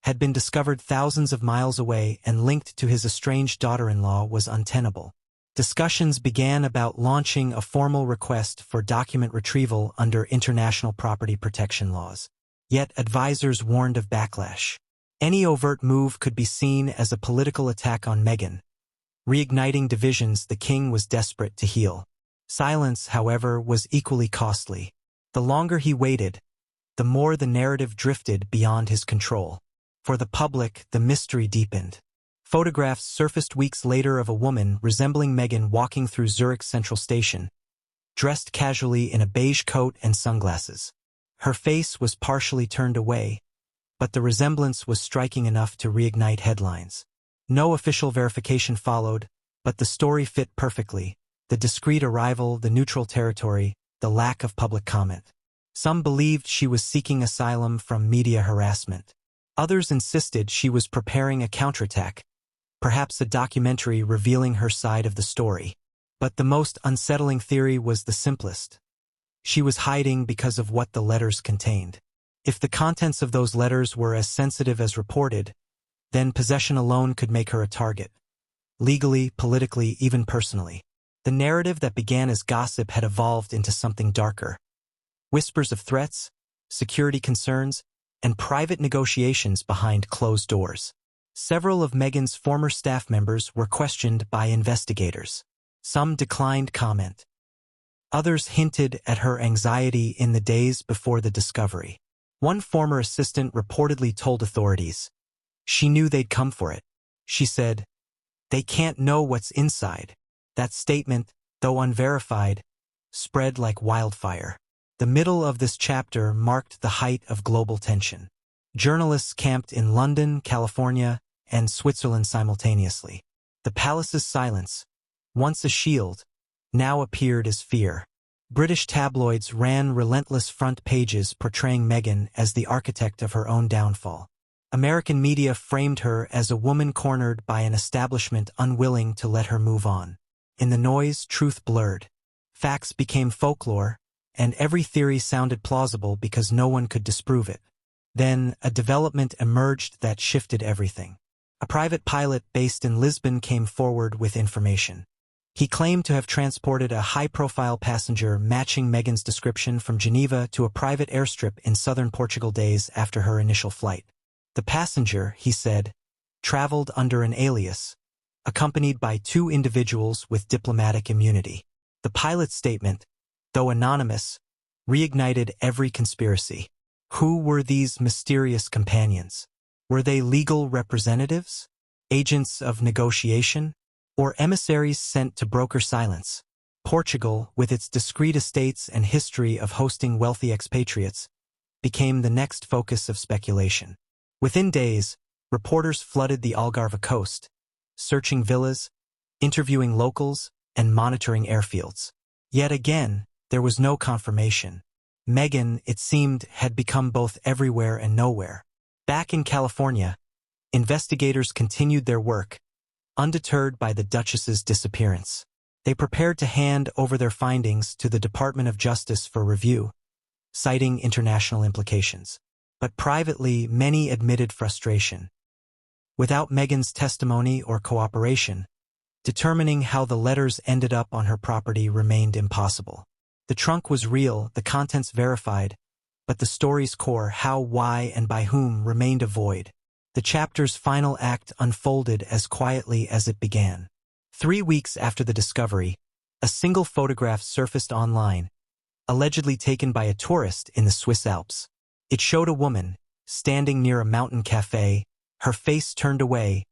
had been discovered thousands of miles away and linked to his estranged daughter-in-law was untenable. Discussions began about launching a formal request for document retrieval under international property protection laws. Yet advisors warned of backlash. Any overt move could be seen as a political attack on Meghan, reigniting divisions the king was desperate to heal. Silence, however, was equally costly. The longer he waited, the more the narrative drifted beyond his control. For the public, the mystery deepened. Photographs surfaced weeks later of a woman resembling Meghan walking through Zurich's central station, dressed casually in a beige coat and sunglasses. Her face was partially turned away, but the resemblance was striking enough to reignite headlines. No official verification followed, but the story fit perfectly. The discreet arrival, the neutral territory, the lack of public comment. Some believed she was seeking asylum from media harassment. Others insisted she was preparing a counterattack, perhaps a documentary revealing her side of the story. But the most unsettling theory was the simplest. She was hiding because of what the letters contained. If the contents of those letters were as sensitive as reported, then possession alone could make her a target. Legally, politically, even personally. The narrative that began as gossip had evolved into something darker. Whispers of threats, security concerns, and private negotiations behind closed doors. Several of Meghan's former staff members were questioned by investigators. Some declined comment. Others hinted at her anxiety in the days before the discovery. One former assistant reportedly told authorities, "She knew they'd come for it." She said, "They can't know what's inside." That statement, though unverified, spread like wildfire. The middle of this chapter marked the height of global tension. Journalists camped in London, California, and Switzerland simultaneously. The palace's silence, once a shield, now appeared as fear. British tabloids ran relentless front pages portraying Meghan as the architect of her own downfall. American media framed her as a woman cornered by an establishment unwilling to let her move on. In the noise, truth blurred. Facts became folklore, and every theory sounded plausible because no one could disprove it. Then, a development emerged that shifted everything. A private pilot based in Lisbon came forward with information. He claimed to have transported a high-profile passenger matching Meghan's description from Geneva to a private airstrip in southern Portugal days after her initial flight. The passenger, he said, traveled under an alias, accompanied by 2 individuals with diplomatic immunity. The pilot's statement, though anonymous, reignited every conspiracy. Who were these mysterious companions? Were they legal representatives, agents of negotiation, or emissaries sent to broker silence? Portugal, with its discreet estates and history of hosting wealthy expatriates, became the next focus of speculation. Within days, reporters flooded the Algarve coast, searching villas, interviewing locals, and monitoring airfields. Yet again, there was no confirmation. Meghan, it seemed, had become both everywhere and nowhere. Back in California, investigators continued their work, undeterred by the Duchess's disappearance. They prepared to hand over their findings to the Department of Justice for review, citing international implications. But privately, many admitted frustration. Without Meghan's testimony or cooperation, determining how the letters ended up on her property remained impossible. The trunk was real, the contents verified, but the story's core, how, why, and by whom, remained a void. The chapter's final act unfolded as quietly as it began. 3 weeks after the discovery, a single photograph surfaced online, allegedly taken by a tourist in the Swiss Alps. It showed a woman, standing near a mountain cafe, her face turned away,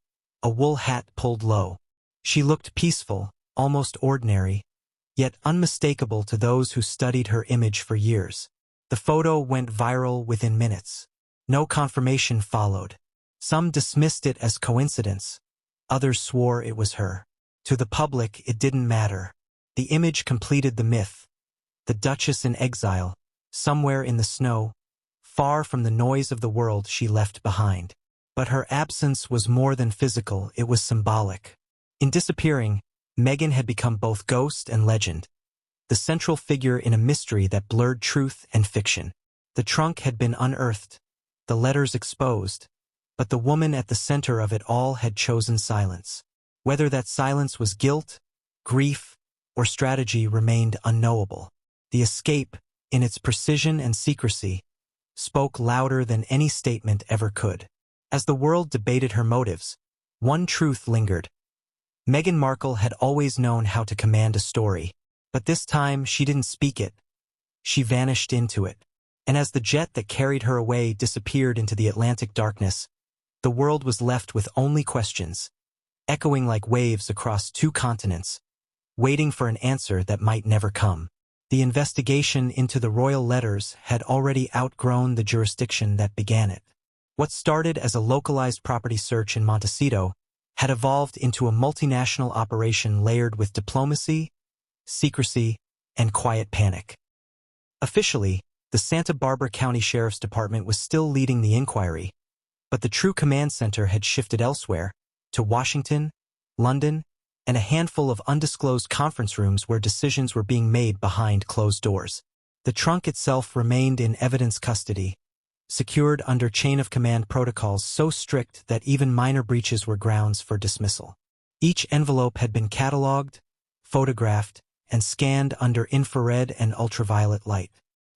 a wool hat pulled low. She looked peaceful, almost ordinary, yet unmistakable to those who studied her image for years. The photo went viral within minutes. No confirmation followed. Some dismissed it as coincidence. Others swore it was her. To the public, it didn't matter. The image completed the myth. The Duchess in exile, somewhere in the snow, far from the noise of the world she left behind. But her absence was more than physical, it was symbolic. In disappearing, Meghan had become both ghost and legend, the central figure in a mystery that blurred truth and fiction. The trunk had been unearthed, the letters exposed, but the woman at the center of it all had chosen silence. Whether that silence was guilt, grief, or strategy remained unknowable. The escape, in its precision and secrecy, spoke louder than any statement ever could. As the world debated her motives, one truth lingered. Meghan Markle had always known how to command a story, but this time she didn't speak it. She vanished into it. And as the jet that carried her away disappeared into the Atlantic darkness, the world was left with only questions, echoing like waves across 2 continents, waiting for an answer that might never come. The investigation into the royal letters had already outgrown the jurisdiction that began it. What started as a localized property search in Montecito had evolved into a multinational operation layered with diplomacy, secrecy, and quiet panic. Officially, the Santa Barbara County Sheriff's Department was still leading the inquiry, but the true command center had shifted elsewhere, to Washington, London, and a handful of undisclosed conference rooms where decisions were being made behind closed doors. The trunk itself remained in evidence custody, secured under chain-of-command protocols so strict that even minor breaches were grounds for dismissal. Each envelope had been catalogued, photographed, and scanned under infrared and ultraviolet light.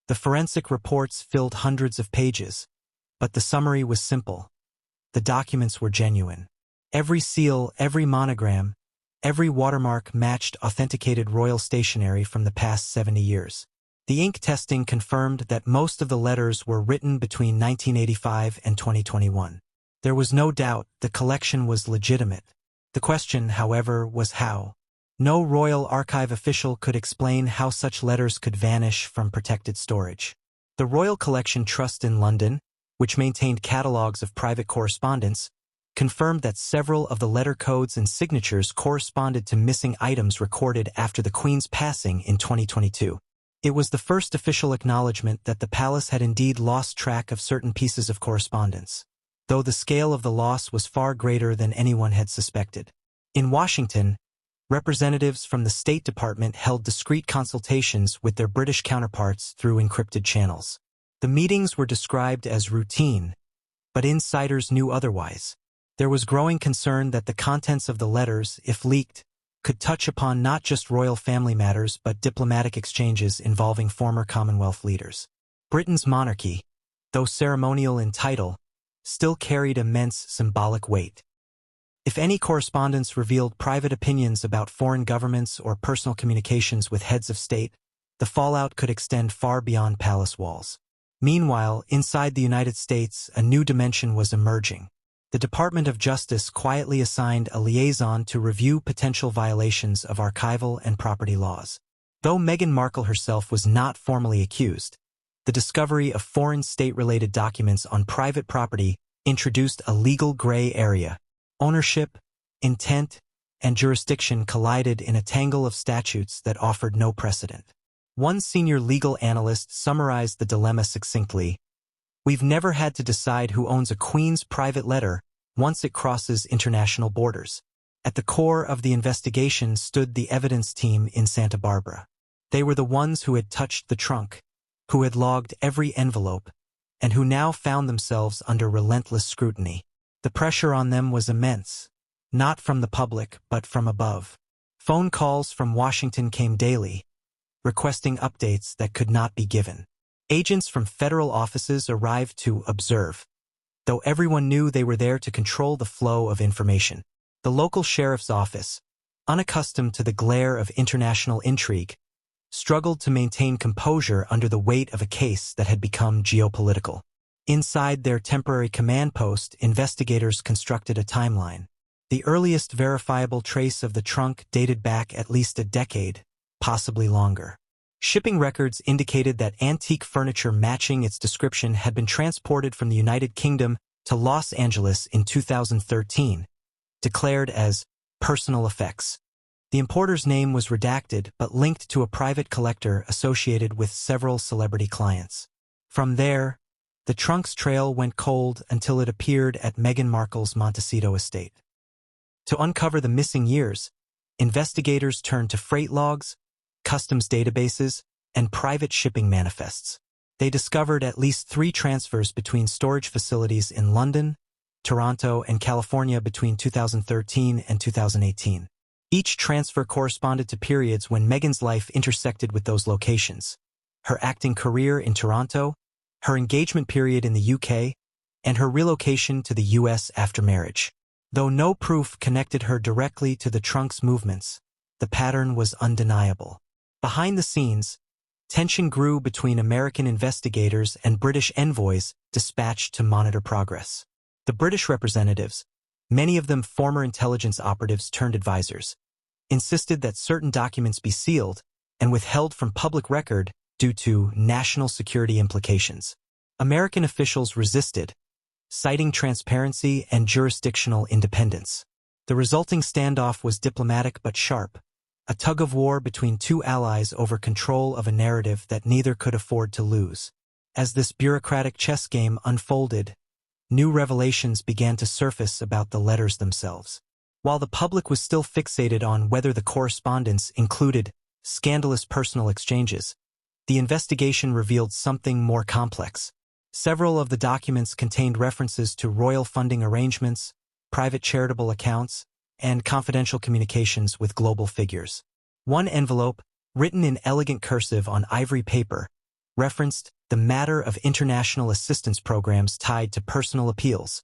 The forensic reports filled hundreds of pages, but the summary was simple. The documents were genuine. Every seal, every monogram, every watermark matched authenticated royal stationery from the past 70 years. The ink testing confirmed that most of the letters were written between 1985 and 2021. There was no doubt the collection was legitimate. The question, however, was how. No royal archive official could explain how such letters could vanish from protected storage. The Royal Collection Trust in London, which maintained catalogues of private correspondence, confirmed that several of the letter codes and signatures corresponded to missing items recorded after the Queen's passing in 2022. It was the first official acknowledgement that the palace had indeed lost track of certain pieces of correspondence. though the scale of the loss was far greater than anyone had suspected. In Washington, representatives from the State Department held discreet consultations with their British counterparts through encrypted channels. The meetings were described as routine, but insiders knew otherwise. There was growing concern that the contents of the letters, if leaked, could touch upon not just royal family matters but diplomatic exchanges involving former Commonwealth leaders. Britain's monarchy, though ceremonial in title, still carried immense symbolic weight. If any correspondence revealed private opinions about foreign governments or personal communications with heads of state, the fallout could extend far beyond palace walls. Meanwhile, inside the United States, a new dimension was emerging. The Department of Justice quietly assigned a liaison to review potential violations of archival and property laws. Though Meghan Markle herself was not formally accused, the discovery of foreign state-related documents on private property introduced a legal gray area. Ownership, intent, and jurisdiction collided in a tangle of statutes that offered no precedent. One senior legal analyst summarized the dilemma succinctly: "We've never had to decide who owns a Queen's private letter once it crosses international borders." At the core of the investigation stood the evidence team in Santa Barbara. They were the ones who had touched the trunk, who had logged every envelope, and who now found themselves under relentless scrutiny. The pressure on them was immense, not from the public but from above. Phone calls from Washington came daily, requesting updates that could not be given. Agents from federal offices arrived to observe, though everyone knew they were there to control the flow of information. The local sheriff's office, unaccustomed to the glare of international intrigue, struggled to maintain composure under the weight of a case that had become geopolitical. Inside their temporary command post, investigators constructed a timeline. The earliest verifiable trace of the trunk dated back at least a decade, possibly longer. Shipping records indicated that antique furniture matching its description had been transported from the United Kingdom to Los Angeles in 2013, declared as personal effects. The importer's name was redacted but linked to a private collector associated with several celebrity clients. From there, the trunk's trail went cold until it appeared at Meghan Markle's Montecito estate. To uncover the missing years, investigators turned to freight logs, customs databases, and private shipping manifests. They discovered at least 3 transfers between storage facilities in London, Toronto, and California between 2013 and 2018. Each transfer corresponded to periods when Meghan's life intersected with those locations: her acting career in Toronto, her engagement period in the UK, and her relocation to the US after marriage. Though no proof connected her directly to the trunk's movements, the pattern was undeniable. Behind the scenes, tension grew between American investigators and British envoys dispatched to monitor progress. The British representatives, many of them former intelligence operatives turned advisors, insisted that certain documents be sealed and withheld from public record due to national security implications. American officials resisted, citing transparency and jurisdictional independence. The resulting standoff was diplomatic but sharp, a tug-of-war between two allies over control of a narrative that neither could afford to lose. As this bureaucratic chess game unfolded, new revelations began to surface about the letters themselves. While the public was still fixated on whether the correspondence included scandalous personal exchanges, the investigation revealed something more complex. Several of the documents contained references to royal funding arrangements, private charitable accounts, and confidential communications with global figures. One envelope, written in elegant cursive on ivory paper, referenced the matter of international assistance programs tied to personal appeals,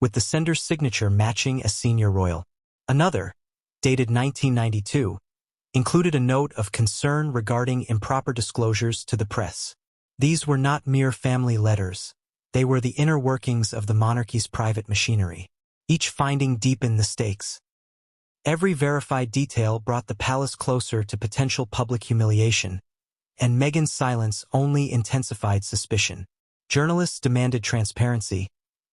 with the sender's signature matching a senior royal. Another, dated 1992, included a note of concern regarding improper disclosures to the press. These were not mere family letters. They were the inner workings of the monarchy's private machinery. Each finding deepened the stakes. Every verified detail brought the palace closer to potential public humiliation, and Meghan's silence only intensified suspicion. Journalists demanded transparency,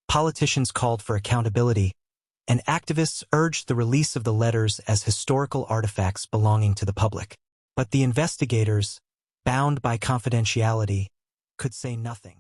politicians called for accountability, and activists urged the release of the letters as historical artifacts belonging to the public. But the investigators, bound by confidentiality, could say nothing.